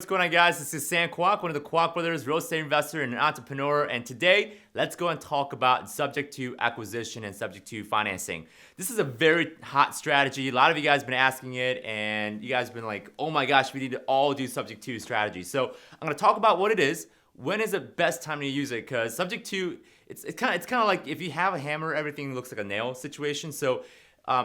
What's going on, guys? This is Sam Kwak, one of the Kwak Brothers, real estate investor and an entrepreneur. And today, let's go and talk about subject to acquisition and subject to financing. This is a very hot strategy. A lot of you guys have been asking it, and you guys have been like, oh my gosh, we need to all do subject to strategy. So I'm going to talk about what it is. When is the best time to use it? Because subject to, it's kind of like if you have a hammer, everything looks like a nail situation. So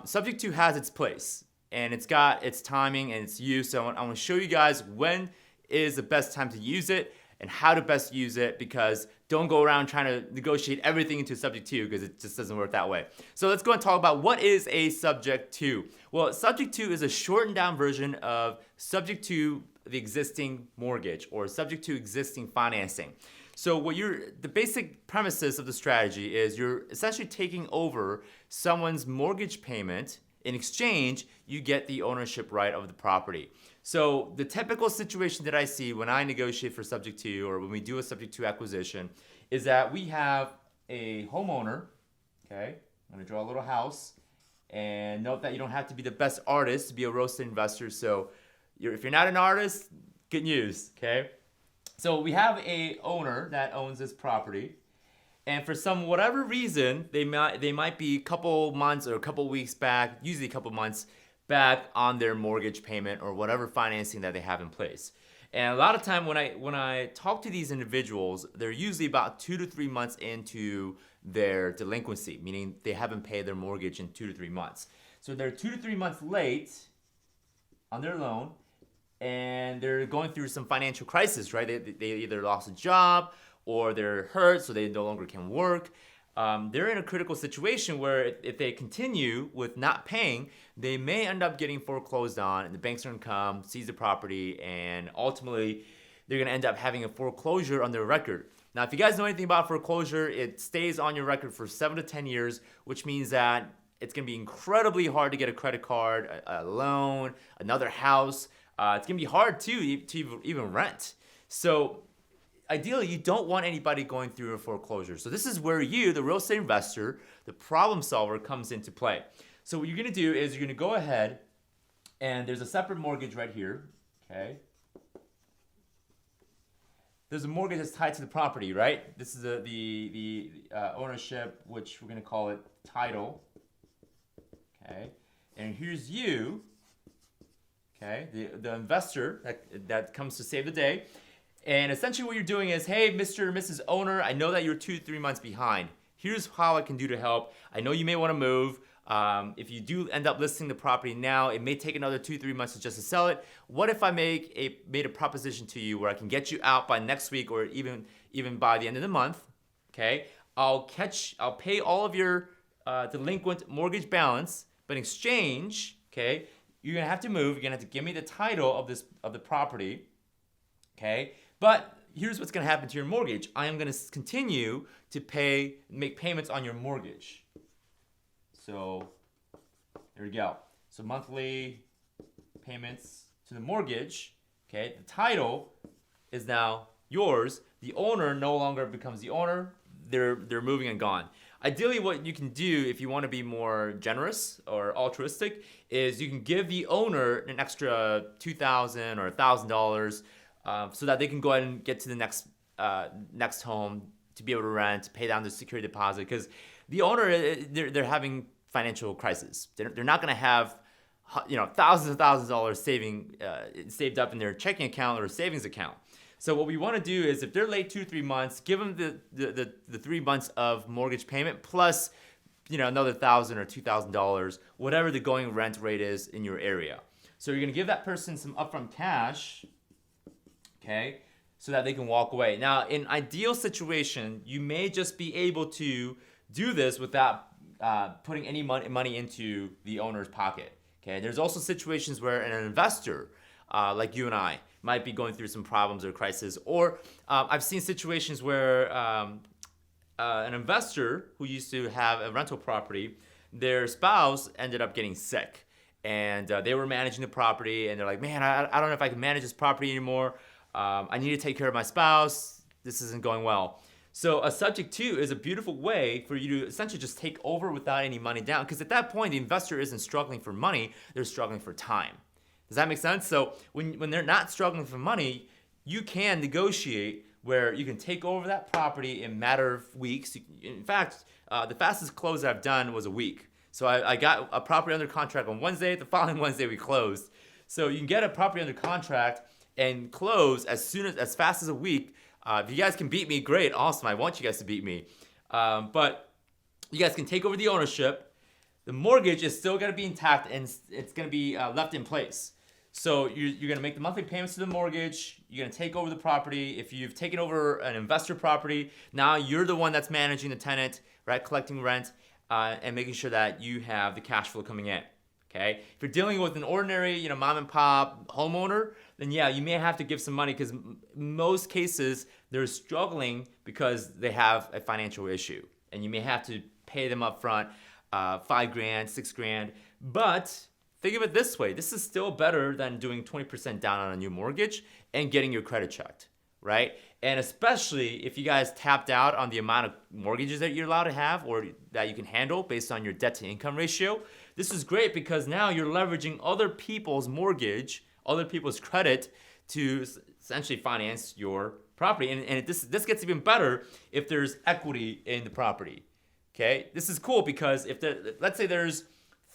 subject to has its place. And it's got its timing and its use. So I want to show you guys when is the best time to use it and how to best use it, because don't go around trying to negotiate everything into subject to, because it just doesn't work that way. So let's go and talk about what is a subject to. Well, subject to is a shortened down version of subject to the existing mortgage or subject to existing financing. So the basic premises of the strategy is you're essentially taking over someone's mortgage payment. In exchange, you get the ownership right of the property. So the typical situation that I see when I negotiate for subject to, or when we do a subject to acquisition, is that we have a homeowner, okay? I'm gonna draw a little house, and note that you don't have to be the best artist to be a real estate investor. So if you're not an artist, good news, okay? So we have a owner that owns this property. And for whatever reason, they might be a couple months or a couple weeks back, usually a couple months back on their mortgage payment or whatever financing that they have in place. And a lot of time when I talk to these individuals, they're usually about 2 to 3 months into their delinquency, meaning they haven't paid their mortgage in 2 to 3 months. So they're 2 to 3 months late on their loan, and they're going through some financial crisis, right? They either lost a job, or they're hurt, so they no longer can work. They're in a critical situation where if they continue with not paying, they may end up getting foreclosed on, and the banks are gonna come, seize the property, and ultimately, they're gonna end up having a foreclosure on their record. Now, if you guys know anything about foreclosure, it stays on your record for 7 to 10 years, which means that it's gonna be incredibly hard to get a credit card, a loan, another house. It's gonna be hard to even rent. So ideally, you don't want anybody going through a foreclosure. So this is where you, the real estate investor, the problem solver, comes into play. So what you're gonna do is you're gonna go ahead, and there's a separate mortgage right here, okay? There's a mortgage that's tied to the property, right? This is the ownership, which we're gonna call it title, okay? And here's you, okay? The investor that comes to save the day. And essentially what you're doing is, hey, Mr. or Mrs. Owner, I know that you're 2 to 3 months behind. Here's how I can do to help. I know you may want to move. If you do end up listing the property now, it may take another 2 to 3 months just to sell it. What if I made a proposition to you where I can get you out by next week or even by the end of the month? Okay, I'll pay all of your delinquent mortgage balance, but in exchange, okay, you're gonna have to move. You're gonna have to give me the title of the property, okay. But here's what's going to happen to your mortgage. I am going to continue to make payments on your mortgage. So there we go. So monthly payments to the mortgage, okay? The title is now yours. The owner no longer becomes the owner. They're moving and gone. Ideally, what you can do if you want to be more generous or altruistic is you can give the owner an extra $2,000 or $1,000 so that they can go ahead and get to the next home to be able to rent, to pay down the security deposit, because the owner, they're having financial crisis. They're not going to have thousands of dollars saved up in their checking account or savings account. So what we want to do is if they're late 2 to 3 months, give them the 3 months of mortgage payment plus another $1,000 or $2,000, whatever the going rent rate is in your area. So you're going to give that person some upfront cash, okay, so that they can walk away. Now, in ideal situation, you may just be able to do this without putting any money into the owner's pocket, okay? There's also situations where an investor, like you and I, might be going through some problems or crisis, or I've seen situations where an investor who used to have a rental property, their spouse ended up getting sick, and they were managing the property, and they're like, man, I don't know if I can manage this property anymore. I need to take care of my spouse. This isn't going well. So a subject to is a beautiful way for you to essentially just take over without any money down. Because at that point, the investor isn't struggling for money, they're struggling for time. Does that make sense? So when they're not struggling for money, you can negotiate where you can take over that property in a matter of weeks. In fact, the fastest close I've done was a week. So I got a property under contract on Wednesday. The following Wednesday we closed. So you can get a property under contract and close as fast as a week. If you guys can beat me, great, awesome. I want you guys to beat me. But you guys can take over the ownership. The mortgage is still going to be intact and it's going to be left in place. So you're going to make the monthly payments to the mortgage. You're going to take over the property. If you've taken over an investor property, now you're the one that's managing the tenant, right? Collecting rent and making sure that you have the cash flow coming in. Okay. If you're dealing with an ordinary, mom and pop homeowner, then yeah, you may have to give some money because most cases they're struggling because they have a financial issue, and you may have to pay them up front, $5,000, $6,000. But think of it this way: this is still better than doing 20% down on a new mortgage and getting your credit checked, right? And especially if you guys tapped out on the amount of mortgages that you're allowed to have or that you can handle based on your debt to income ratio. This is great because now you're leveraging other people's mortgage, other people's credit to essentially finance your property. And this gets even better if there's equity in the property. Okay, this is cool because let's say there's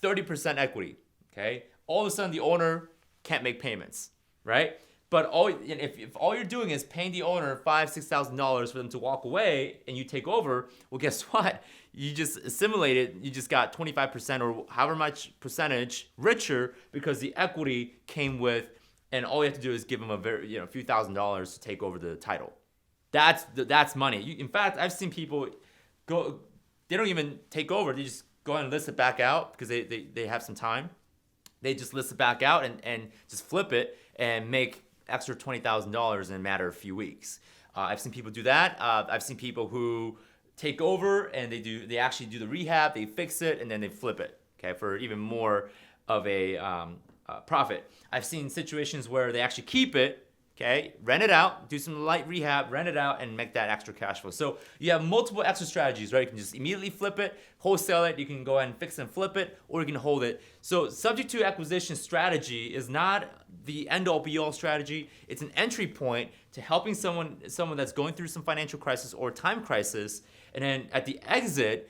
30% equity. Okay, all of a sudden the owner can't make payments, right? But if all you're doing is paying the owner $5,000-$6,000 for them to walk away and you take over, well, guess what? You just assimilated, you just got 25% or however much percentage richer because the equity came with, and all you have to do is give them a few $1,000s to take over the title. That's money. In fact, I've seen people go, they don't even take over, they just go ahead and list it back out because they have some time. They just list it back out and just flip it and make extra $20,000 in a matter of a few weeks. I've seen people do that. I've seen people who take over and they actually do the rehab, they fix it, and then they flip it, okay, for even more of a profit. I've seen situations where they actually keep it, okay, rent it out, do some light rehab, rent it out, and make that extra cash flow. So you have multiple extra strategies, right? You can just immediately flip it, wholesale it, you can go ahead and fix and flip it, or you can hold it. So subject to acquisition strategy is not the end-all be-all strategy. It's an entry point to helping someone that's going through some financial crisis or time crisis, and then at the exit,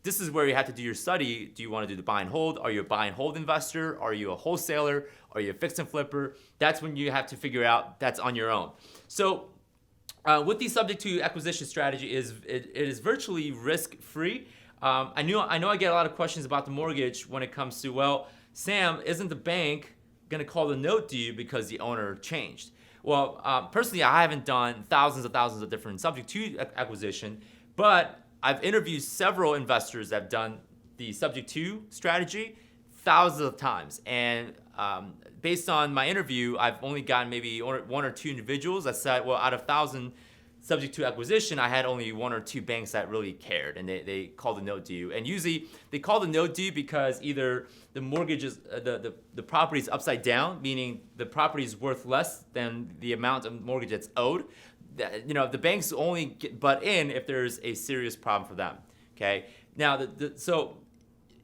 this is where you have to do your study. Do you want to do the buy and hold? Are you a buy and hold investor? Are you a wholesaler? Are you a fix and flipper? That's when you have to figure out that's on your own. So with the subject to acquisition strategy, it is virtually risk-free. I know I get a lot of questions about the mortgage when it comes to, well, Sam, isn't the bank going to call the note due because the owner changed? Well, personally, I haven't done thousands of different subject to acquisition, but I've interviewed several investors that have done the subject to strategy thousands of times. And based on my interview, I've only gotten maybe one or two individuals that said, well, out of 1,000 subject to acquisition, I had only one or two banks that really cared, and they called the note due. And usually they call the note due because either the mortgage is, the property is upside down, meaning the property is worth less than the amount of mortgage that's owed. The banks only butt in if there's a serious problem for them. Okay. Now, so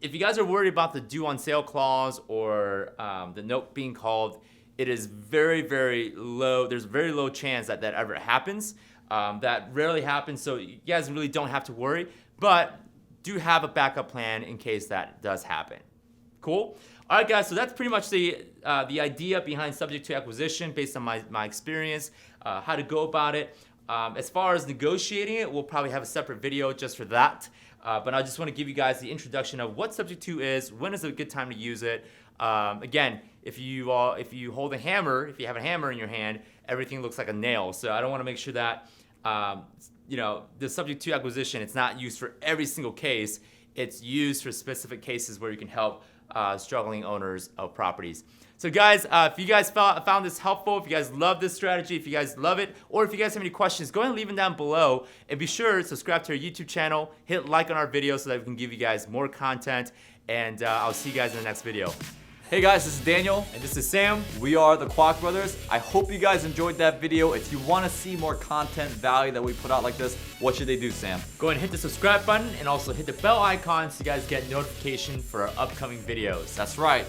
if you guys are worried about the due on sale clause or the note being called, it is very, very low. There's a very low chance that ever happens. That rarely happens. So you guys really don't have to worry, but do have a backup plan in case that does happen. Cool. All right, guys. So that's pretty much the idea behind subject to acquisition based on my experience. How to go about it. As far as negotiating it, we'll probably have a separate video just for that. But I just want to give you guys the introduction of what subject to is, when is a good time to use it. Again, if you hold a hammer, if you have a hammer in your hand, everything looks like a nail. So I don't want to make sure that the subject to acquisition, it's not used for every single case. It's used for specific cases where you can help struggling owners of properties. So guys, if you guys found this helpful, if you guys love this strategy, if you guys love it, or if you guys have any questions, go ahead and leave them down below. And be sure to subscribe to our YouTube channel, hit like on our video so that we can give you guys more content. And I'll see you guys in the next video. Hey guys, this is Daniel. And this is Sam. We are the Kwak Brothers. I hope you guys enjoyed that video. If you want to see more content value that we put out like this, what should they do, Sam? Go ahead and hit the subscribe button and also hit the bell icon so you guys get notification for our upcoming videos. That's right.